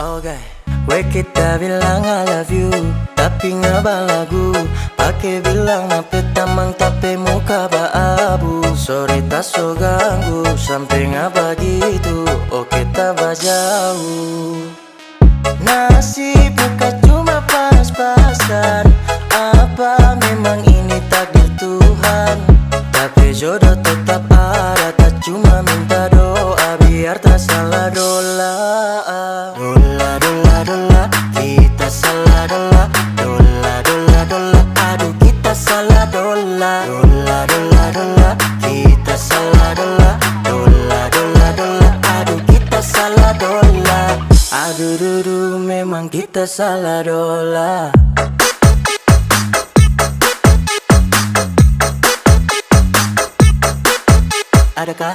Oke, we kita bilang I love you, tapi ngaba lagu. Pake bilang nape tamang tapi muka ba abu. Sorry tak so ganggu, sampai ngaba gitu. Oh kita ba jauh. Nasib bukan cuma pas-pasan. Apa memang ini takdir Tuhan? Tapi jodoh tetap ada, tak cuma minta doa biar tak salah dola. Dola, dola, dola, kita salah dola. Dola, dola, dola, aduh kita salah dola. Dola, dola, dola, kita salah dola. Dola, dola, dola, aduh kita salah dola. Aduh dudu memang kita salah dola. Adakah